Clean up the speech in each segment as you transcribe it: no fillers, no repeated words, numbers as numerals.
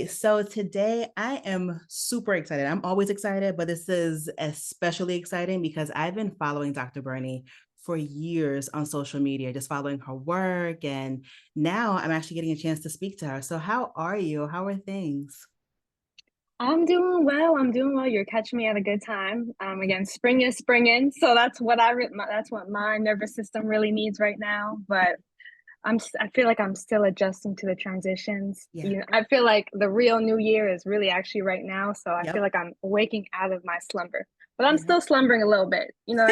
right. So today I am super excited. I'm always excited, but this is especially exciting because I've been following Dr. Bernie for years on social media, just following her work. And now I'm actually getting a chance to speak to her. So, how are you? How are things? I'm doing well. I'm doing well. You're catching me at a good time. Again, spring is springing, so that's what that's what my nervous system really needs right now. But I feel like I'm still adjusting to the transitions. Yeah. I feel like the real new year is really actually right now. So I feel Yep. like I'm waking out of my slumber, but I'm Yeah. still slumbering a little bit. You know,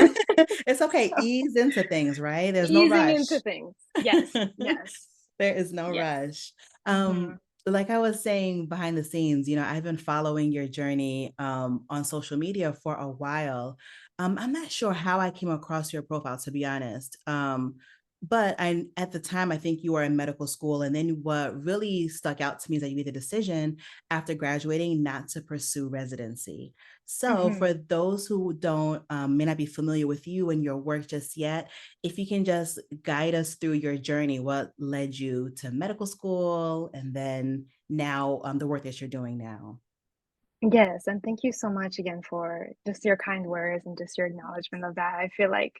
It's okay. so Ease into things, right? There's no easing into rush. things. Yes, yes, There is no yes. rush. hmm Like I was saying behind the scenes, I've been following your journey on social media for a while. I'm not sure how I came across your profile, to be honest. But at the time, I think you were in medical school. And then what really stuck out to me is that you made the decision after graduating not to pursue residency. So, hmm for those who don't may not be familiar with you and your work just yet, if you can just guide us through your journey, what led you to medical school and then now the work that you're doing now. Yes, and thank you so much again for just your kind words and just your acknowledgement of that. I feel like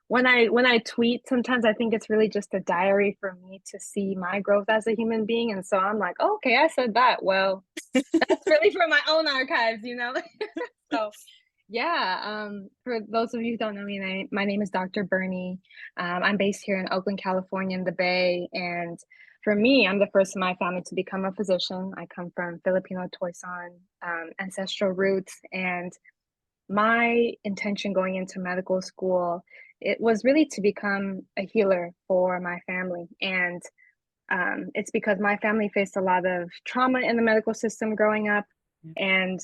when I tweet, sometimes I think it's really just a diary for me to see my growth as a human being. And so I'm like, oh, okay, I said that. Well, that's really for my own archives. So yeah, for those of you who don't know me, my name is Dr. Bernie. I'm based here in Oakland, California, in the Bay. And for me, I'm the first in my family to become a physician. I come from Filipino Toisan ancestral roots. And my intention going into medical school, it was really to become a healer for my family. And it's because my family faced a lot of trauma in the medical system growing up. Yeah. And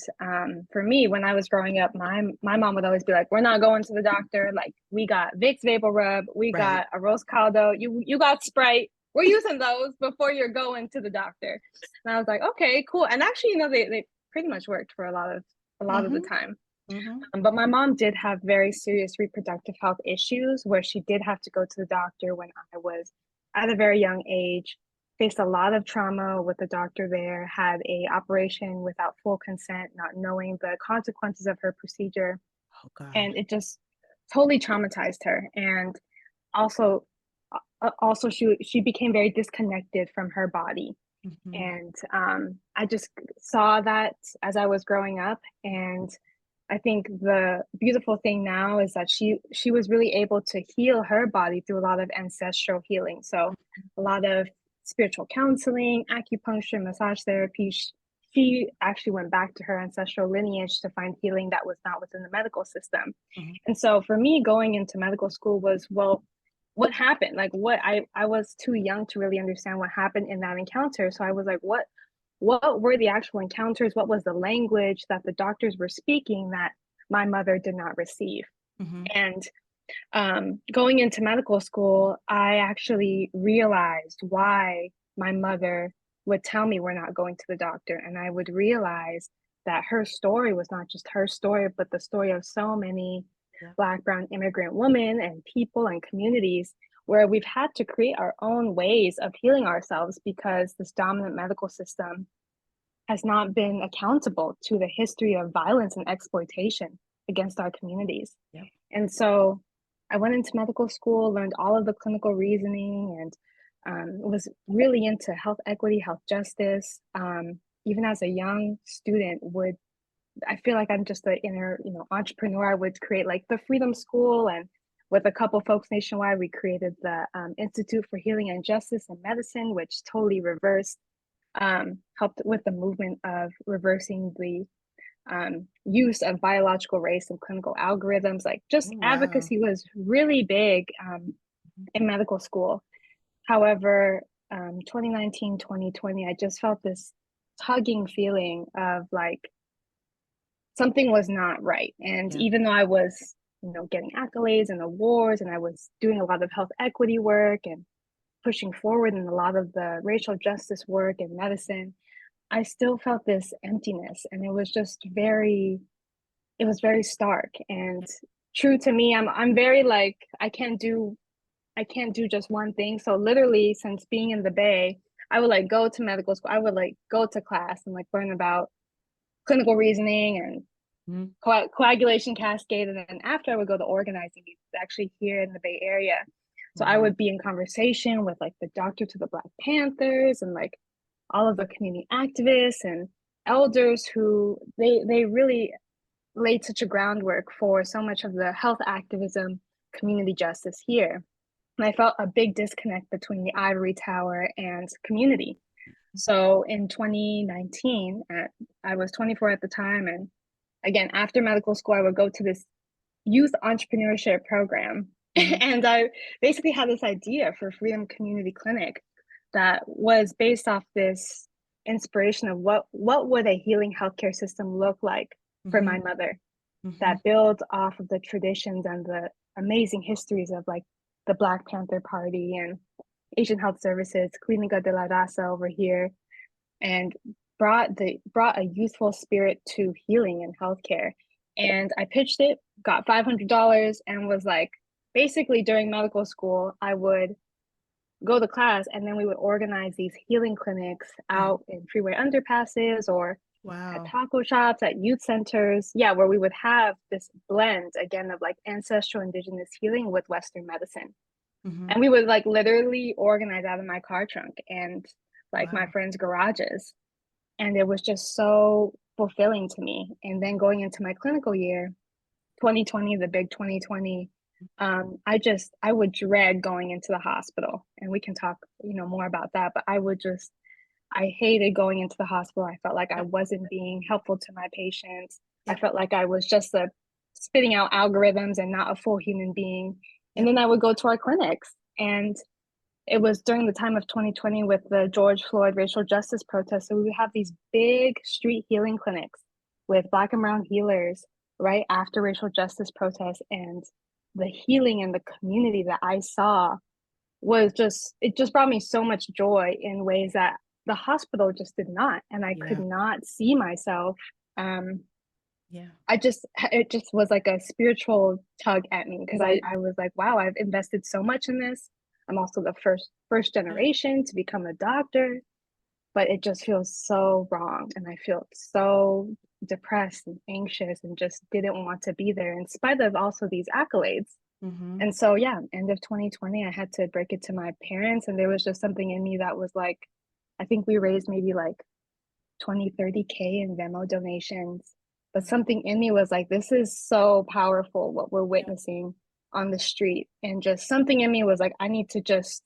for me, when I was growing up, my mom would always be like, "We're not going to the doctor. Like, we got Vicks Vapor Rub, we Right. got a Rose Caldo, you got Sprite. We're using those before you're going to the doctor." And I was like, "Okay, cool." And actually, they pretty much worked for a lot of the Mm-hmm. time. Mm-hmm. But my mom did have very serious reproductive health issues where she did have to go to the doctor when I was at a very young age, faced a lot of trauma with the doctor there, had a operation without full consent, not knowing the consequences of her procedure, Oh God. and it just totally traumatized her. And also also she became very disconnected from her body. Mm-hmm. And I just saw that as I was growing up. And I think the beautiful thing now is that she was really able to heal her body through a lot of ancestral healing. So a lot of spiritual counseling, acupuncture, massage therapy. She actually went back to her ancestral lineage to find healing that was not within the medical system. Mm-hmm. And so for me, going into medical school was, well, what happened? Like, I was too young to really understand what happened in that encounter. So I was like, what were the actual encounters? What was the language that the doctors were speaking that my mother did not receive? Mm-hmm. And going into medical school, I actually realized why my mother would tell me we're not going to the doctor. And I would realize that her story was not just her story, but the story of so many Yeah. Black, Brown immigrant women and people and communities where we've had to create our own ways of healing ourselves because this dominant medical system has not been accountable to the history of violence and exploitation against our communities. Yeah. And so I went into medical school, learned all of the clinical reasoning, and was really into health equity, health justice. Even as a young student, would I feel like I'm just an inner, entrepreneur. I would create like the Freedom School, and with a couple folks nationwide, we created the Institute for Healing and Justice in Medicine, which totally reversed, helped with the movement of reversing the use of biological race and clinical algorithms. Like, just Oh, wow. advocacy was really big in medical school. However, 2019, 2020, I just felt this tugging feeling of like something was not right. And Yeah. even though I was, getting accolades and awards, and I was doing a lot of health equity work and pushing forward in a lot of the racial justice work in medicine, I still felt this emptiness. And it was very stark and true to me. I'm very like, I can't do just one thing. So literally, since being in the Bay, I would like go to medical school. I would like go to class and like learn about clinical reasoning and Mhm. coagulation cascade. And then after I would go to organizing meetings, actually here in the Bay Area. So I Wow. would be in conversation with like the doctor to the Black Panthers and like all of the community activists and elders who they really laid such a groundwork for so much of the health activism, community justice here. And I felt a big disconnect between the ivory tower and community. So in 2019, I was 24 at the time. And again, after medical school, I would go to this youth entrepreneurship program. Mhm. And I basically had this idea for Freedom Community Clinic that was based off this inspiration of what would a healing healthcare system look like for my Mhm. mother Mhm. that builds off of the traditions and the amazing histories of like the Black Panther Party and Asian Health Services, Clinica de la Raza over here, and brought a youthful spirit to healing and healthcare. And I pitched it, got $500, and was like, basically during medical school, I would go to class and then we would organize these healing clinics Mhm. out in freeway underpasses or at Wow. taco shops, at youth centers. Yeah, where we would have this blend again of like ancestral indigenous healing with Western medicine. And Mhm. we would like literally organize out of my car trunk and like my Wow. friends' garages. And it was just so fulfilling to me. And then going into my clinical year, 2020, the big 2020, I would dread going into the hospital. And we can talk, more about that. But I hated going into the hospital. I felt like I Yep. wasn't being helpful to my patients. I Yep. felt like I was just spitting out algorithms and not a full human being. And Yep. then I would go to our clinics. And it was during the time of 2020 with the George Floyd racial justice protests. So we would have these big street healing clinics with Black and brown healers right after racial justice protests. And the healing in the community that I saw it just brought me so much joy in ways that the hospital just did not. And I could Yeah. not see myself. Um, Yeah. it just was like a spiritual tug at me because Right. I was like, wow, I've invested so much in this. I'm also the first Yeah. generation to become a doctor, but it just feels so wrong. And I feel so depressed and anxious and just didn't want to be there in spite of also these accolades. Mhm. And so, yeah, end of 2020, I had to break it to my parents. And there was just something in me that was like, I think we raised maybe like 20, 30K in Venmo donations. But Mhm. something in me was like, this is so powerful what we're Yeah. witnessing on the street. And just something in me was like, I need to just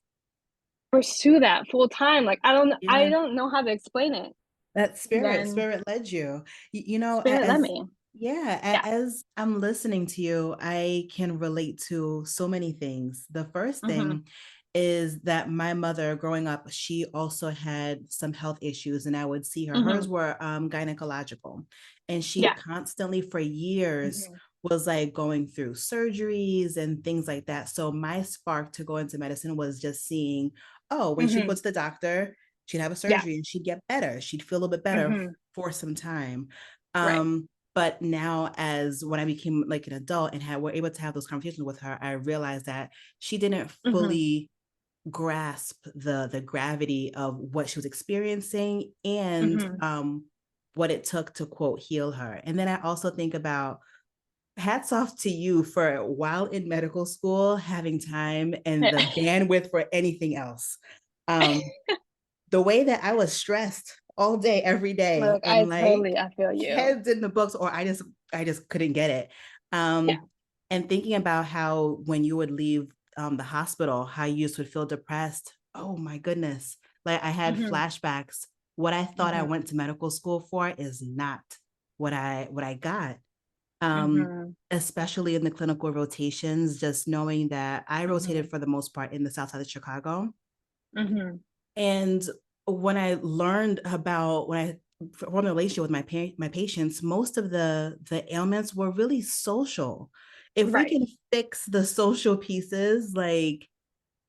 pursue that full time. Like I Yeah. don't know how to explain it. That And spirit, then spirit led you. spirit led As me. yeah, Yeah. as I'm listening to you, I can relate to so many things. The first Mm-hmm. thing is that my mother growing up, she also had some health issues, and I would see her. Mm-hmm. Hers were gynecological, and she Yeah. constantly for years Mm-hmm. was like going through surgeries and things like that. So my spark to go into medicine was just seeing, oh, when she'd go Mm-hmm. to the doctor, she'd have a Yeah. surgery and she'd get better. She'd feel a little bit better Mm-hmm. for some time. Right. But now as when I became like an adult and were able to have those conversations with her, I realized that she didn't Mm-hmm. fully grasp the gravity of what she was experiencing and Mm-hmm. what it took to quote heal her. And then I also think about hats off to you for while in medical school having time and the bandwidth for anything else. Um, the way that I was stressed all day, every day, Like and like I feel you. heads in the books, or I just couldn't get it. Yeah. And thinking about how when you would leave the hospital, how you just would feel depressed. Oh my goodness. Like I had Mm-hmm. flashbacks. What I thought I Mm-hmm. went to medical school for is not what I got. Mm-hmm. Especially in the clinical rotations, just knowing that I Mm-hmm. rotated for the most part in the south side of Chicago. Mm-hmm. And when I learned about when I formed a relationship with my patients, most of the ailments were really social. If we Right. can fix the social pieces, like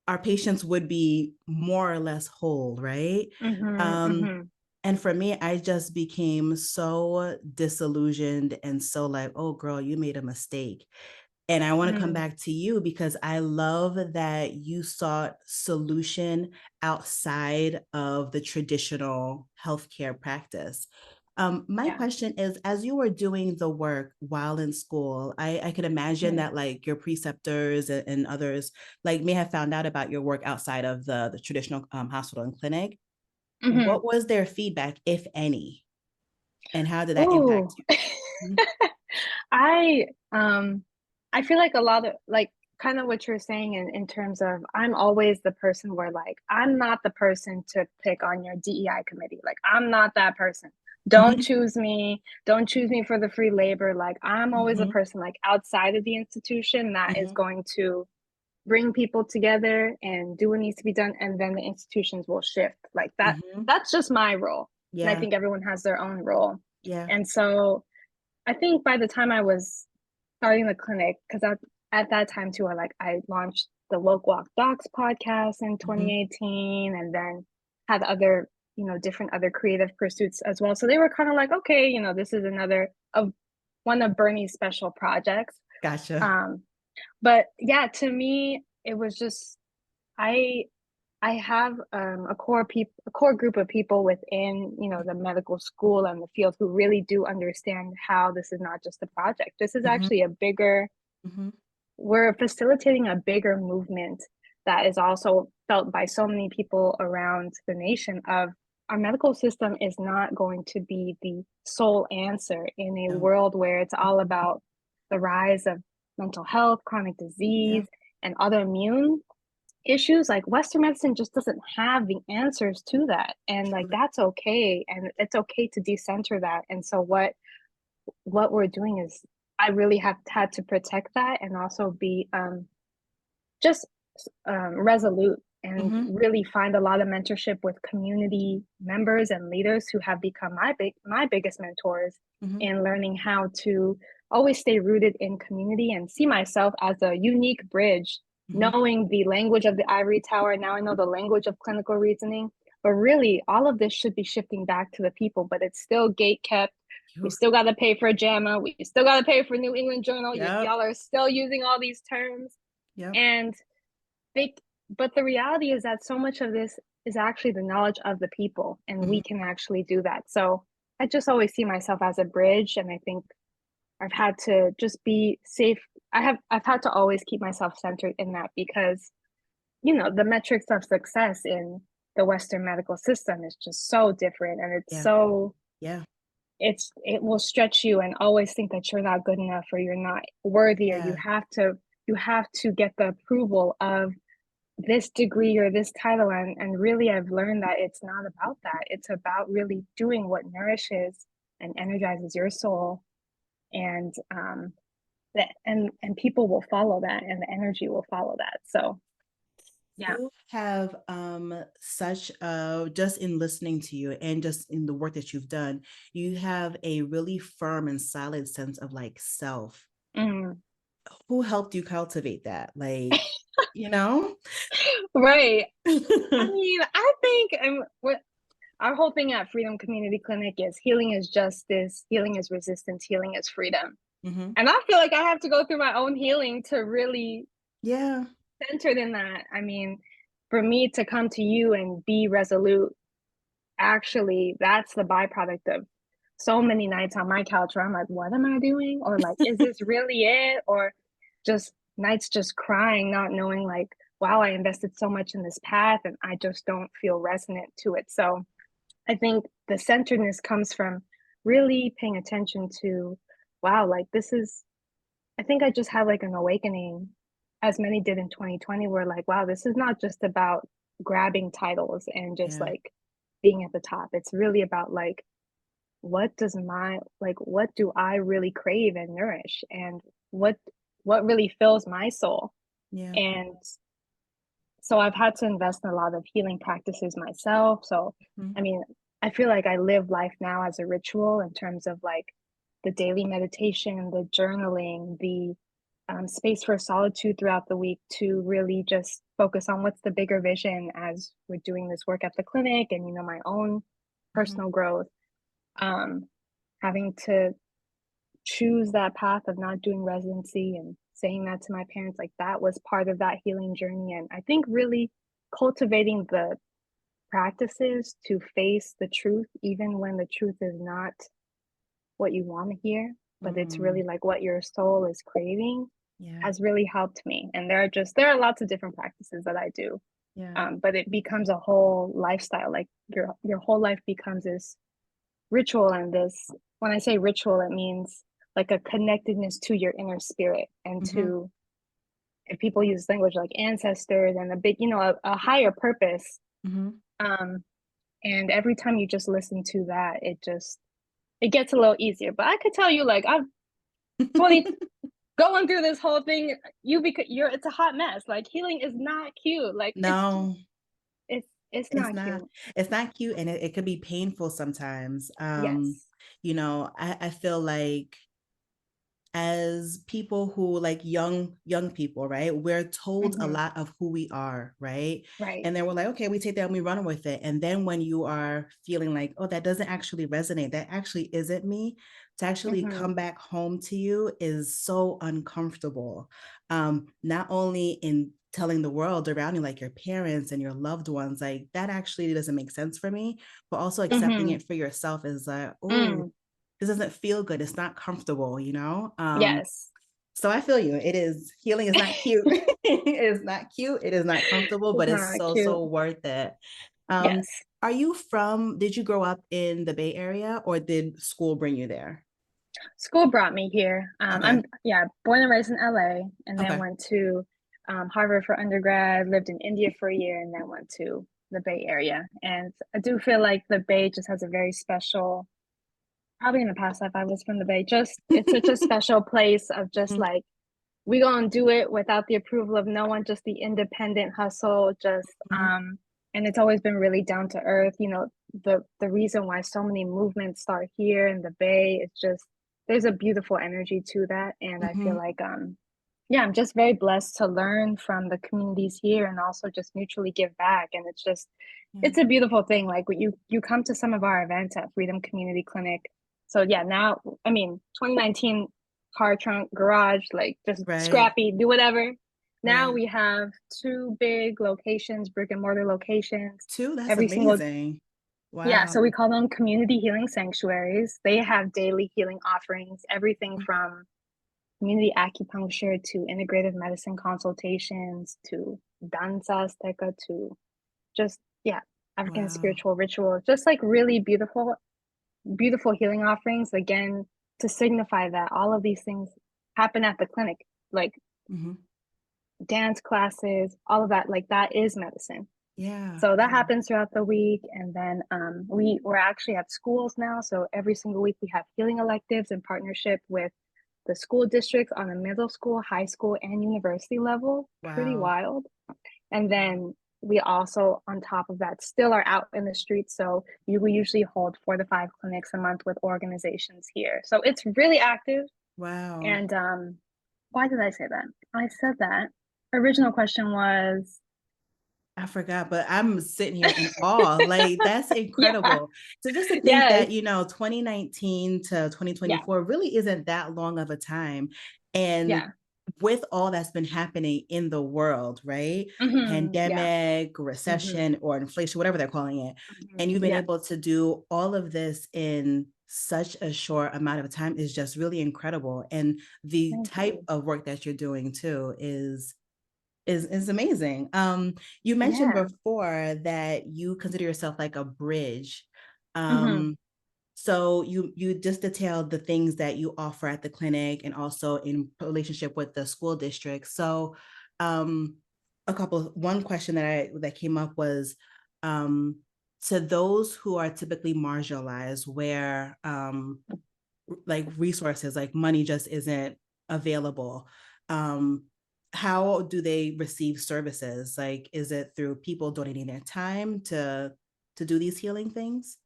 our patients would be more or less whole, right? Mm-hmm. Um, Mm-hmm. and for me, I just became so disillusioned and so like, oh girl, you made a mistake. And I want to come Mm, back to you because I love that you sought solution outside of the traditional healthcare practice. My yeah. question is, as you were doing the work while in school, I could imagine Mm, that like your preceptors and others like may have found out about your work outside of the traditional hospital and clinic. hmm. What was their feedback, if any, and how did that impact Ooh. you? Mhm. I I feel like a lot of like kind of what you're saying in terms of I'm always the person where like I'm not the person to pick on your DEI committee. Like I'm not that person. Don't Mhm. choose me. Don't choose me for the free labor. Like I'm always a Mhm. person like outside of the institution that is Mhm. going to bring people together and do what needs to be done, and then the institutions will shift. Like Mhm. that's just my role. And I Yeah. think everyone has their own role. Yeah. And so I think by the time I was starting the clinic, because at that time too, I launched the Woke Walk Docs podcast in Mhm. 2018, and then had other, different other creative pursuits as well. So they were kind of like, okay, this is another of one of Bernie's special projects. Gotcha. Um, but yeah, to me, it was just I I have a core group of people within the medical school and the field who really do understand how this is not just a project. This is Mhm. actually a bigger. Mhm. We're facilitating a bigger movement that is also felt by so many people around the nation. Of our medical system is not going to be the sole answer in a No. world where it's all about the rise of mental health, chronic Yeah. disease, and autoimmune issues. Like Western medicine just doesn't have the answers to that, and like Truly. that's okay, and it's okay to decenter that. And so what we're doing is I really have had to protect that and also be just resolute and Mhm. really find a lot of mentorship with community members and leaders who have become my biggest mentors Mhm. in learning how to always stay rooted in community and see myself as a unique bridge, Mhm. knowing the language of the ivory tower. Now I know the language of clinical reasoning, but really all of this should be shifting back to the people, but it's still gate kept. We Oof. still got to pay for JAMA. We still got to pay for New England Journal. Yep. Y'all are still using all these terms. Yep. And they, but the reality is that so much of this is actually the knowledge of the people, and we Mhm. can actually do that. So I just always see myself as a bridge, and I think I've had to just be safe. I've had to always keep myself centered in that, because the metrics of success in the Western medical system is just so different, and it's Yeah. so Yeah. it will stretch you and always think that you're not good enough or you're not worthy, or Yeah. you have to get the approval of this degree or this title. And really I've learned that it's not about that. It's about really doing what nourishes and energizes your soul, and that and people will follow that, and the energy will follow that. So yeah. You have such just in listening to you and just in the work that you've done, you have a really firm and solid sense of like self. Mm. Who helped you cultivate that? Like, you know? Right. I mean, I think what our whole thing at Freedom Community Clinic is healing is justice, healing is resistance, healing is freedom. Mhm. And I feel like I have to go through my own healing to really Yeah. centered in that. I mean, for me to come to you and be resolute, actually, that's the byproduct of so many nights on my couch where I'm like, what am I doing? Or like, is this really it? Or just nights just crying, not knowing like, wow, I invested so much in this path and I just don't feel resonant to it. So I think the centeredness comes from really paying attention to, wow, like this is, I think I just had like an awakening, as many did in 2020, where like, wow, this is not just about grabbing titles and just Yeah. like being at the top. It's really about like, what do I really crave and nourish, and what what really fills my soul? Yeah. And so I've had to invest in a lot of healing practices myself. So, Mhm. I mean, I feel like I live life now as a ritual in terms of like the daily meditation, the journaling, the space for solitude throughout the week to really just focus on what's the bigger vision as we're doing this work at the clinic, and my own Mhm. personal growth. Um, Having to choose that path of not doing residency and saying that to my parents, like that was part of that healing journey. And I think really cultivating the practices to face the truth, even when the truth is not what you want to hear, but it's really Mm, like what your soul is craving, yeah. has really helped me. And there are lots of different practices that I do. Yeah. But it becomes a whole lifestyle. Like your whole life becomes this ritual, and this, when I say ritual, it means like a connectedness to your inner spirit and Mm-hmm. to, if people use language like ancestors and a big, a higher purpose. Mm-hmm. Um, and every time you just listen to that, it gets a little easier. But I could tell you, like, I've 20 going through this whole thing, it's a hot mess. Like, healing is not cute. Like, No, it's it's not not. cute. It's not cute, and it could be painful sometimes. Yes. I feel like as people who like young people, right, we're told a Hmm. lot of who we are, right? Right. And then we're like, okay, we take that and we run with it. And then when you are feeling like, oh, that doesn't actually resonate, that actually isn't me, to actually Hmm. come back home to you is so uncomfortable. Not only in telling the world around you, like your parents and your loved ones, like that actually doesn't make sense for me, but also accepting Hmm. it for yourself is like, oh, Mm. this doesn't feel good. It's not comfortable, you know? Yes. So I feel you. It is healing is not cute. It is not cute. It is not comfortable, It's but it's not so, cute. so worth it. Um, Yes. did you grow up in the Bay Area or did school bring you there? School brought me here. Okay. I'm, yeah, born and raised in LA, and then Okay. went to Harvard for undergrad, lived in India for a year, and then went to the Bay Area. And I do feel like the Bay just has a very special, probably in the past life I was from the Bay, just it's such a special place of just Mhm. like, we gonna do it without the approval of no one, just the independent hustle, just Mhm. and it's always been really down to earth. The reason why so many movements start here in the Bay, it's just there's a beautiful energy to that. And I feel Mhm. like yeah, I'm just very blessed to learn from the communities here and also just mutually give back. And Yeah. it's a beautiful thing. Like you come to some of our events at Freedom Community Clinic. So yeah, now I mean 2019 car trunk garage, like just Right. scrappy, do whatever. Now Right. we have two big locations, brick and mortar locations. Two, that's Every single amazing. Yeah, so Wow. we call them community healing sanctuaries. They have daily healing offerings, everything from community acupuncture to integrative medicine consultations to danza azteca to just, yeah, African Wow. spiritual rituals, just like really beautiful, beautiful healing offerings, again, to signify that all of these things happen at the clinic, like Mhm. dance classes, all of that, like that is medicine. Yeah. So that Yeah. happens throughout the week. And then we're actually at schools now. So every single week we have healing electives in partnership with the school districts on the middle school, high school, and university level. Pretty Wow. wild. And then we also, on top of that, still are out in the streets. So we usually hold 4 to 5 clinics a month with organizations here. So it's really active. Wow. And why did I say that? I said that. Original question was, I forgot, but I'm sitting here in awe. Like, that's yeah, incredible. So just to think yes, that, 2019 to yeah, 2024 really isn't that long of a time. And yeah, with all that's been happening in the world, right? yeah, Pandemic, hmm, recession, or inflation, whatever they're calling it. And you've been yeah. able to do all of this in such a short amount of time is just really incredible. And the Thank type you. of work that you're doing too is amazing. You mentioned Yeah. before that you consider yourself like a bridge. Hmm. Um, so you just detailed the things that you offer at the clinic and also in relationship with the school district. So, um, one question that came up was, um, to those who are typically marginalized, where like resources like money just isn't available, um how do they receive services? Like, is it through people donating their time to do these healing things?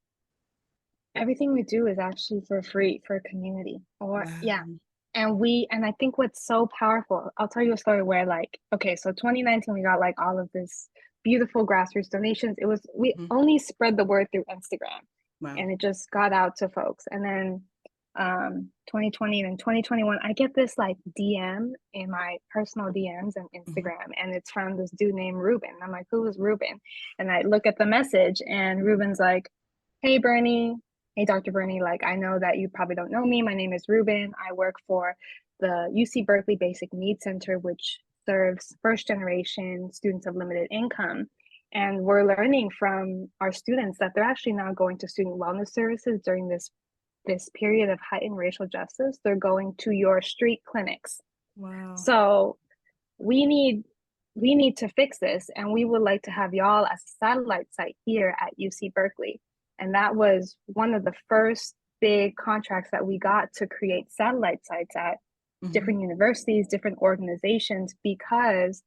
Everything we do is actually for free for community. Or yeah. Wow. And I think what's so powerful, I'll tell you a story where, like, okay, so 2019 we got like all of this beautiful grassroots donations. We Mhm. only spread the word through Instagram, Wow. and it just got out to folks. And then 2020 and 2021, I get this like DM in my personal DMs and Mhm. Instagram, and it's from this dude named Ruben. I'm like, who is Ruben? And I look at the message, and Ruben's like, hey, Bernie. Hey, Dr. Bernie. Like, I know that you probably don't know me. My name is Ruben. I work for the UC Berkeley Basic Needs Center, which serves first generation students of limited income. And we're learning from our students that they're actually now going to student wellness services during this period of heightened racial justice. They're going to your street clinics. Wow. So we need we need to fix this, and we would like to have y'all as a satellite site here at UC Berkeley. And that was one of the first big contracts that we got, to create satellite sites at Mhm. different universities, different organizations, because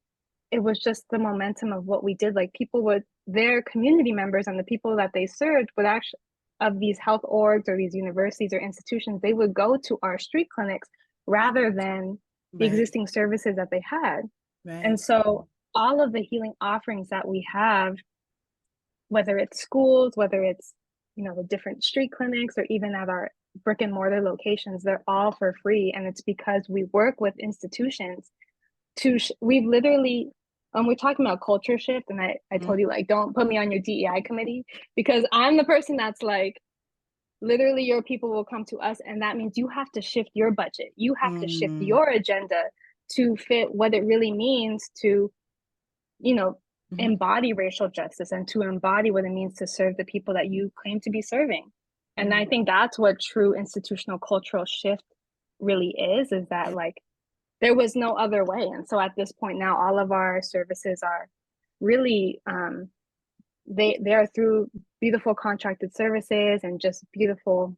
it was just the momentum of what we did. Like, people would, their community members and the people that they served would actually, of these health orgs or these universities or institutions, they would go to our street clinics rather than the Right. existing services that they had. And Right. so all of the healing offerings that we have, whether it's schools, whether it's, the different street clinics, or even at our brick and mortar locations, they're all for free. And it's because we work with institutions we've literally, we're talking about culture shift. And I Mhm. told you, like, don't put me on your DEI committee, because I'm the person that's like, literally your people will come to us, and that means you have to shift your budget. You have to shift Mm. your agenda to fit what it really means to, you know, Mhm. embody racial justice, and to embody what it means to serve the people that you claim to be serving. And I Mm. think that's what true institutional cultural shift really is that, Yeah. like, there was no other way. And so at this point now, all of our services are really, they are through beautiful contracted services and just beautiful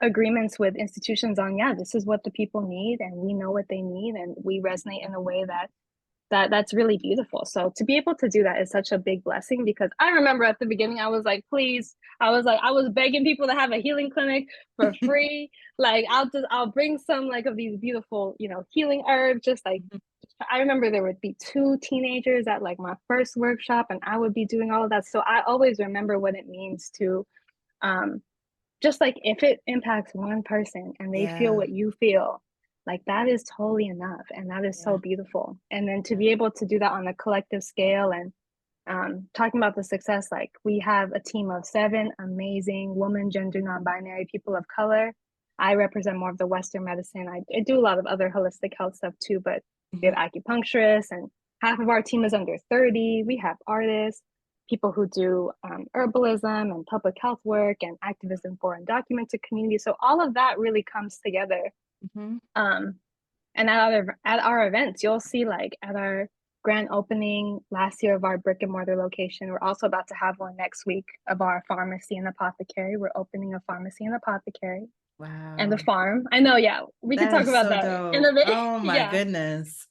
agreements with institutions on, yeah, this is what the people need, and we know what they need, and we resonate in a way that's really beautiful. So to be able to do that is such a big blessing, because I remember at the beginning, I was like, please, I was begging people to have a healing clinic for free. Like, I'll bring some, like, of these beautiful, healing herbs. Just like, Mhm. I remember there would be two teenagers at like my first workshop, and I would be doing all of that. So I always remember what it means to, um, just like, if it impacts one person and they feel Yeah. what you feel, like, that is totally enough, and that is so Yeah. beautiful. And then to Yeah. be able to do that on a collective scale, and talking about the success, like, we have a team of 7 amazing women, gender non-binary people of color. I represent more of the Western medicine. I do a lot of other holistic health stuff too, but we have Mhm. acupuncturists, and half of our team is under 30. We have artists, people who do herbalism and public health work and activism for undocumented communities. So all of that really comes together. Mhm. Um, and at our events, you'll see, like, at our grand opening last year of our brick and mortar location, we're also about to have one next week of our pharmacy and apothecary. We're opening a pharmacy and apothecary and a Wow. farm. I know, yeah, we could That talk is about so that in dope. a bit. Oh my Yeah, goodness.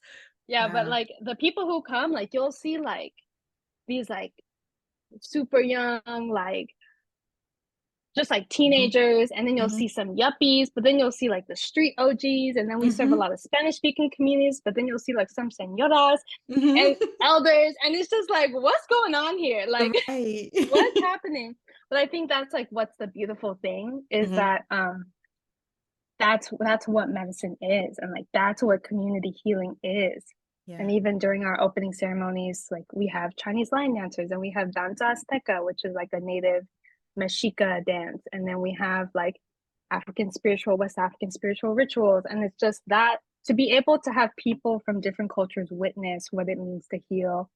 yeah, but Wow. like, the people who come, like, you'll see, like, these, like, super young, like, just like Mhm. teenagers, and then you'll Mhm. see some yuppies, but then you'll see like the street OGs, and then we serve a Mhm. lot of Spanish speaking communities, but then you'll see like some senoras Mhm. and elders, and it's just like, what's going on here? Like, Right. what's happening? But I think that's like what's the beautiful thing is Mhm. that that's what medicine is, and like, that's what community healing is. And Yeah. even during our opening ceremonies, like, we have Chinese lion dancers, and we have danza azteca, which is like a native mexica dance, and then we have like West African spiritual rituals. And it's just that, to be able to have people from different cultures witness what it means to heal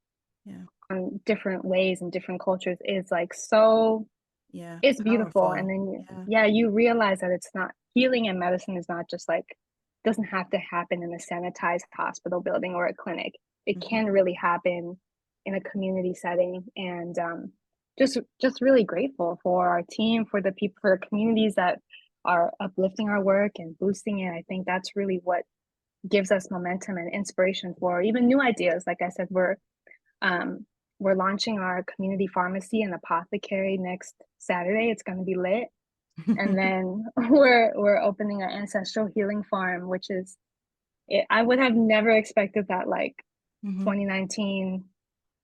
Yeah. on different ways and different cultures is like, so Yeah. it's beautiful. And Powerful. then Yeah. yeah, you realize that it's not, healing and medicine is not just like, doesn't have to happen in a sanitized hospital building or a clinic. It Mhm. can really happen in a community setting. And just really grateful for our team, for the people, for the communities that are uplifting our work and boosting it. I think that's really what gives us momentum and inspiration for even new ideas. Like I said, um, we're launching our community pharmacy and apothecary next Saturday. It's going to be lit. And then we're opening an ancestral healing farm, which is it. I would have never expected that, like, Mhm. 2019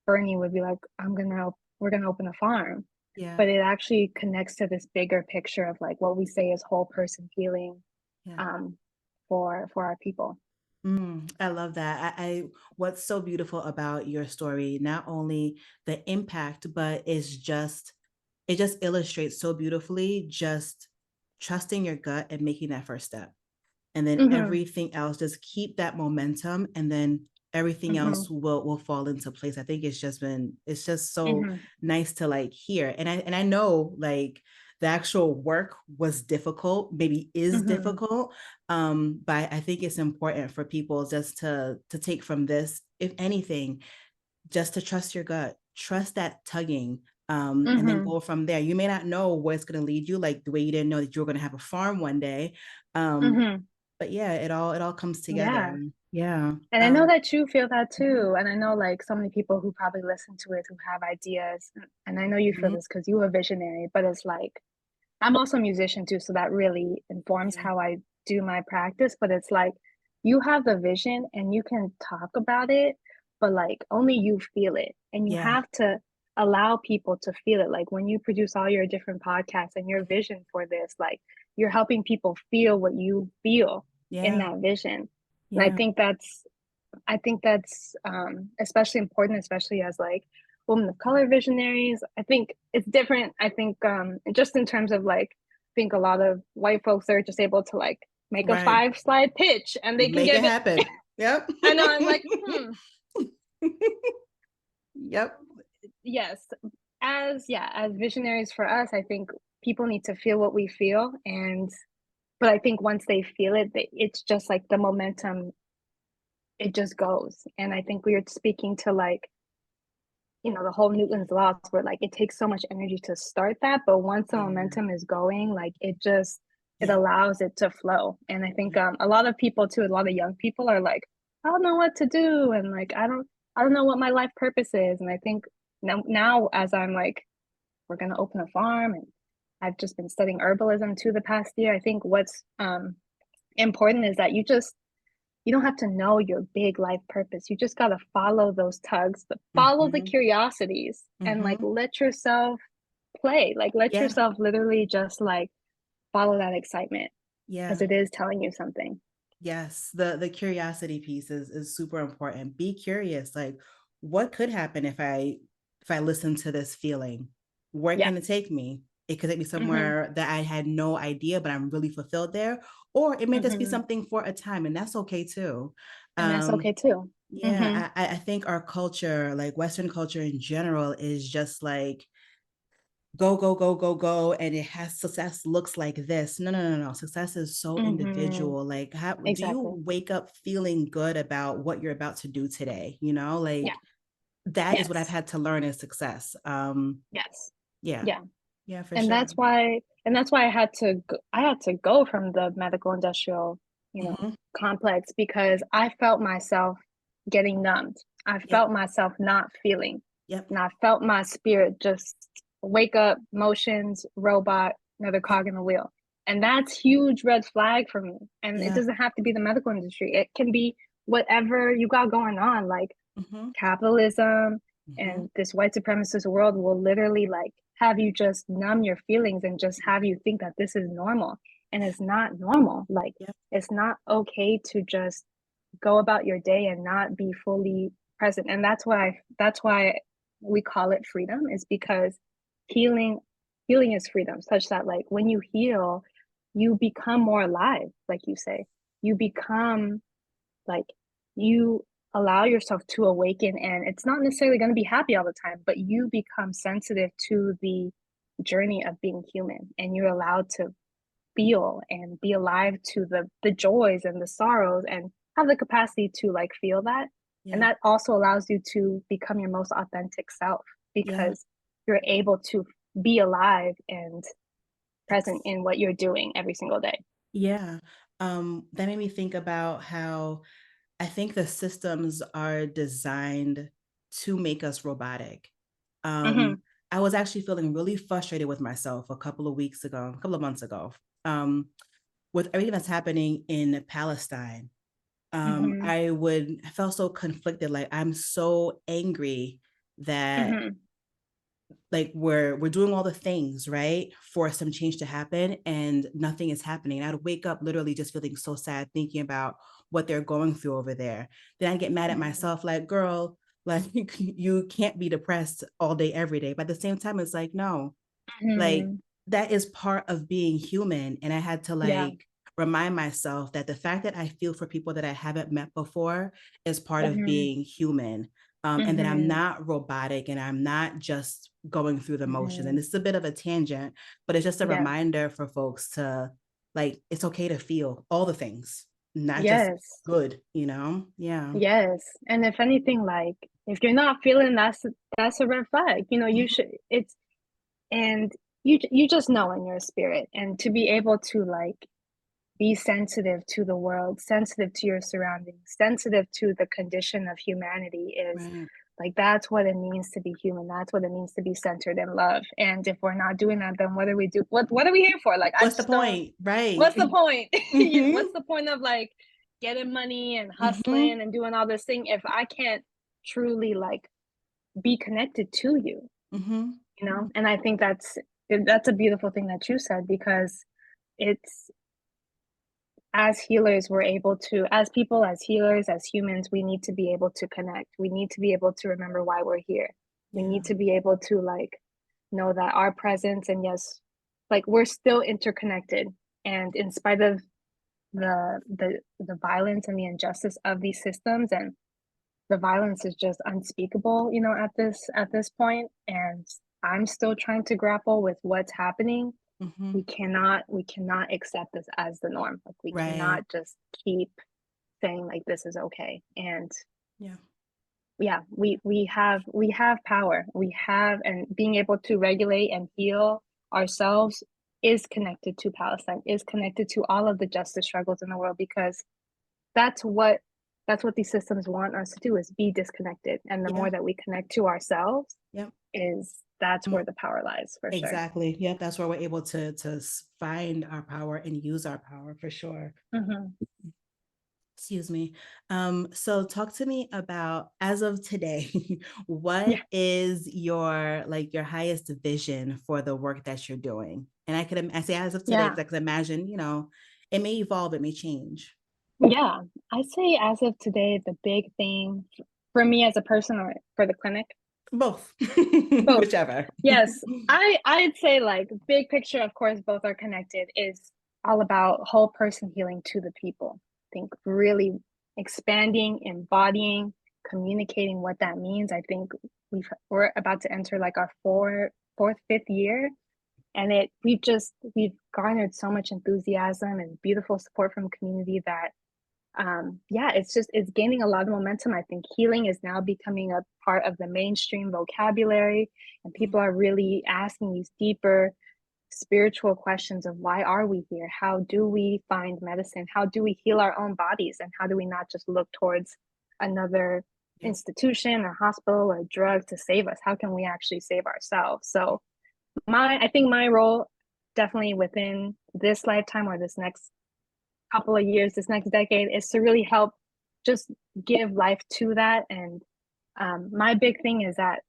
Bernie would be like, we're gonna open a farm. Yeah. But it actually connects to this bigger picture of like what we say is whole person healing. Yeah. um, for our people. I love that. What's so beautiful about your story, not only the impact, but it just illustrates so beautifully just trusting your gut and making that first step. And then Hmm. everything else, just keep that momentum, and then everything Hmm. else will fall into place. I think it's just so Hmm. nice to like hear. And I know like the actual work was difficult, maybe is Hmm. difficult. But I think it's important for people just to take from this, if anything, just to trust your gut, trust that tugging, and then Hmm. go from there. You may not know where it's going to lead you, like the way you didn't know that you were going to have a farm one day. Um, Hmm. but yeah, it all comes Yeah. together. Yeah. And I know that you feel that too. And I know like so many people who probably listen to it who have ideas. And I know you feel Mhm. this because you're a visionary, but it's like I'm also a musician too, so that really informs Yeah. how I do my practice. But it's like you have the vision and you can talk about it, but like only you feel it. And you Yeah. have to allow people to feel it. Like when you produce all your different podcasts and your vision for this, like you're helping people feel what you feel in Yeah. that vision. And Yeah. I think that's especially important, especially as like women of color visionaries. I think it's different. I think just in terms of like, I think a lot of white folks are just able to like make a Right. 5 slide pitch and they can Make it give it. happen. Yep. I know. I'm like, Yep. yes. As visionaries for us, I think people need to feel what we feel, and but I think once they feel it, it's just like the momentum. It just goes, and I think we are speaking to like the whole Newton's laws where like it takes so much energy to start that, but once the Yeah. momentum is going, like it Yeah. allows it to flow. And I think a lot of people too, a lot of young people are like, I don't know what to do, and like I don't know what my life purpose is. And I think now as I'm like, we're gonna open a farm, and I've just been studying herbalism too the past year. I think what's important is that you don't have to know your big life purpose. You just got to follow those tugs, but follow the Hmm. curiosities and like Hmm. let yourself play. Like let Yeah. yourself literally just like follow that excitement because Yeah. it is telling you something. Yes, the curiosity piece is super important. Be curious, like what could happen if I listen to this feeling? Where Yeah. can it take me? It could take me Hmm. somewhere that I had no idea, but I'm really fulfilled there. Or it may just be Hmm. something for a time, and that's okay too. And that's Um, okay too. Hmm. yeah, I think our culture, like Western culture in general, is just like go, go, go, go, go, and it has success looks like this. No, no, no, no. Success is so Hmm. individual. Like, how do you Exactly. wake up feeling good about what you're about to do today? Yeah. Like that is what I've Yes. had to learn as success. Yes. Yeah, Yeah. yeah, for and sure. that's why and that's why I had to go from the medical industrial Hmm. complex because I felt myself getting numbed. I Yep, felt myself not feeling, yep, and I felt my spirit just wake up, motions, robot, another yep, cog in the wheel. And that's huge red flag for me, and it yeah. doesn't have to be the medical industry. It can be whatever you got going on, like Hmm. capitalism Hmm. and this white supremacist world will literally like have you just numb your feelings and just have you think that this is normal, and it's not normal. Like Yep. it's not okay to just go about your day and not be fully present. And that's why we call it freedom, is because healing healing is freedom, such that like when you heal you become more alive, like you say. You become like you allow yourself to awaken, and it's not necessarily going to be happy all the time, but you become sensitive to the journey of being human, and you're allowed to feel and be alive to the joys and the sorrows and have the capacity to like feel that. And Yeah, that also allows you to become your most authentic self yeah. because you're able to be alive and present Ex- in what you're doing every single day. yeah. That made me think about how I think the systems are designed to make us robotic. Mm-hmm. I was actually feeling really frustrated with myself a couple of weeks ago, a couple of months ago, with everything that's happening in Palestine. Mm-hmm. I felt so conflicted. Like I'm so angry that Mm-hmm. like we're doing all the things right for some change to happen and nothing is happening. I'd wake up literally just feeling so sad thinking about what they're going through over there. Then I get mad at Mhm. myself like, girl, like you can't be depressed all day every day. But at the same time it's like, no, like Mhm. that is part of being human. And I had to Yeah. like remind myself that the fact that I feel for people that I haven't met before is part of Mhm. being human. And that I'm Mhm. not robotic and I'm not just going through the motions. And Mhm. this is a bit of a tangent, but it's just a Yeah. reminder for folks to like, it's okay to feel all the things, not just Yes. good, you know? Yeah. Yes. And if anything, like if you're not feeling that's a red flag. You know, you Mhm. should it's and you just know in your spirit, and to be able to like be sensitive to the world, sensitive to your surroundings, sensitive to the condition of humanity is Right. like that's what it means to be human. That's what it means to be centered in love. And if we're not doing that, then what do we do? What are we here for? Like I What's the just don't point? Right. what's the point? You know, Hmm. what's the point of like getting money and Hmm. hustling and doing all this thing if I can't truly like be connected to you, Hmm. you know? And I think that's a beautiful thing that you said because it's as healers, we're able to, as people, as healers, as humans, we need to be able to connect. We need to be able to remember why we're here. We Yeah. need to be able to like know that our presence and yes, like we're still interconnected. And in spite of the violence and the injustice of these systems and the violence is just unspeakable, you know, at this point. And I'm still trying to grapple with what's happening. Hmm. We cannot accept this as the norm. Like we Right. cannot just keep saying like this is okay. And Yeah. yeah, we have power. We have and being able to regulate and heal ourselves is connected to Palestine, is connected to all of the justice struggles in the world because that's what that's what these systems want us to do is be disconnected. And the Yeah. more that we connect to ourselves Yep. is that's Mm, where the power lies for sure. exactly. Yep. That's where we're able to find our power and use our power for sure. Hmm. Excuse me. So talk to me about as of today, what Yeah. is your like your highest vision for the work that you're doing? And I say as of today Yeah. because I can imagine, it may evolve, it may change. Yeah, I say as of today, the big thing for me as a person or for the clinic, Both. both. Whichever. Yes, I'd say like big picture, of course, both are connected, is all about whole person healing to the people. I think really expanding, embodying, communicating what that means. I think we're about to enter like our fourth, fifth year. And we've garnered so much enthusiasm and beautiful support from the community that yeah, it's gaining a lot of momentum. I think healing is now becoming a part of the mainstream vocabulary, and people are really asking these deeper spiritual questions of why are we here? How do we find medicine? How do we heal our own bodies? And how do we not just look towards another Yeah. institution or hospital or drug to save us? How can we actually save ourselves? So I think my role definitely within this lifetime or this next couple of years, this next decade, is to really help just give life to that. And my big thing is that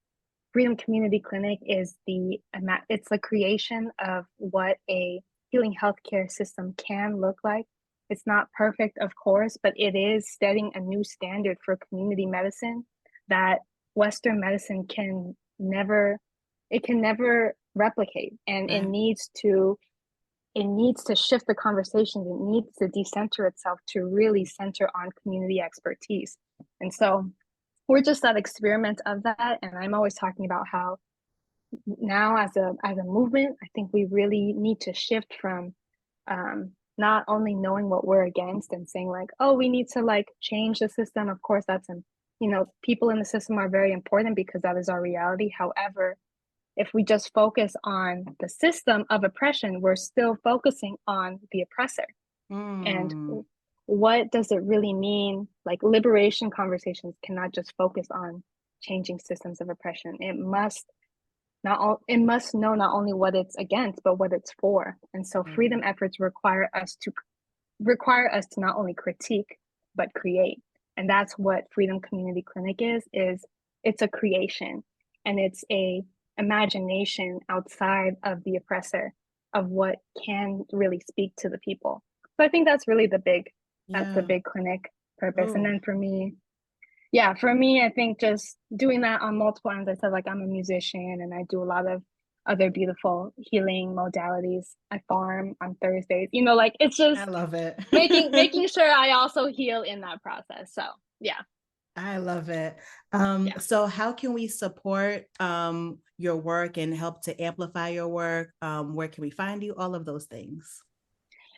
Freedom Community Clinic is it's the creation of what a healing healthcare system can look like. It's not perfect, of course, but it is setting a new standard for community medicine that Western medicine can never replicate, and Right. it needs to shift the conversations. It needs to decenter itself to really center on community expertise. And so we're just that experiment of that. And I'm always talking about how now as a movement, I think we really need to shift from not only knowing what we're against and saying like, oh, we need to like change the system. Of course, you know, people in the system are very important because that is our reality. However, if we just focus on the system of oppression, we're still focusing on the oppressor. And Mm. what does it really mean? Like liberation conversations cannot just focus on changing systems of oppression. It must know not only what it's against, but what it's for. And so freedom Right. efforts require us to not only critique, but create. And that's what Freedom Community Clinic is it's a creation. And it's a imagination outside of the oppressor of what can really speak to the people. So I think that's the Yeah. big clinic purpose. And Oh, then for me, yeah, for me, I think just doing that on multiple ends. I said, like, I'm a musician and I do a lot of other beautiful healing modalities. I farm on Thursdays. Like, it's I just love it. making sure I also heal in that process. So yeah, I love it. yeah. So how can we support your work and help to amplify your work? Where can we find you? All of those things.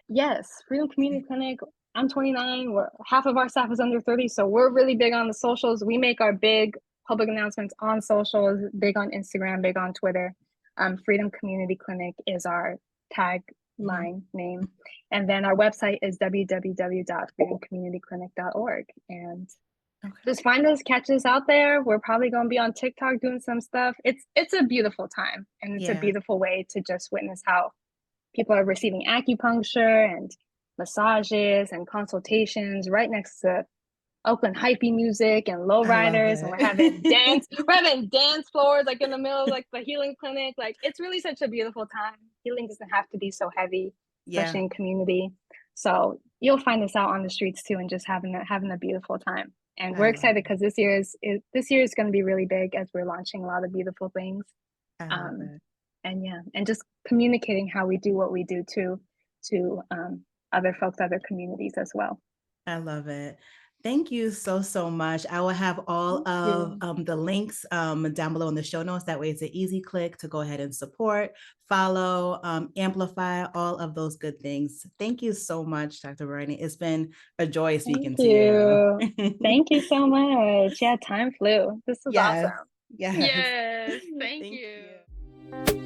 Yes, Freedom Community Clinic. I'm 29. We're half of our staff is under 30, so we're really big on the socials. We make our big public announcements on socials, big on Instagram, big on Twitter. Freedom Community Clinic is our Mhm. tagline name, and then our website is www.freedomcommunityclinic.org. And Okay. just find us, catch us out there. We're probably going to be on TikTok doing some stuff. It's a beautiful time, and it's a Yeah, beautiful way to just witness how people are receiving acupuncture and massages and consultations right next to Oakland hypey music and I love lowriders, and it. we're having dance floors like in the middle of like the healing clinic. Like, it's really such a beautiful time. Healing doesn't have to be so heavy, Yeah, especially in community. So you'll find us out on the streets too, and just having a beautiful time. And we're I love excited it. because this year is going to be really big as we're launching a lot of beautiful things. I love Um, it. and yeah, and just communicating how we do what we do to other folks, other communities as well. I love it. Thank you so, so much. I will have all Thank of you. the links down below in the show notes. That way it's an easy click to go ahead and support, follow, amplify, all of those good things. Thank you so much, Dr. Bernie. It's been a joy Thank speaking to you. you. Thank you so much. Yeah, time flew. This was Yes, awesome. yes. Yes, thank Thank you. you.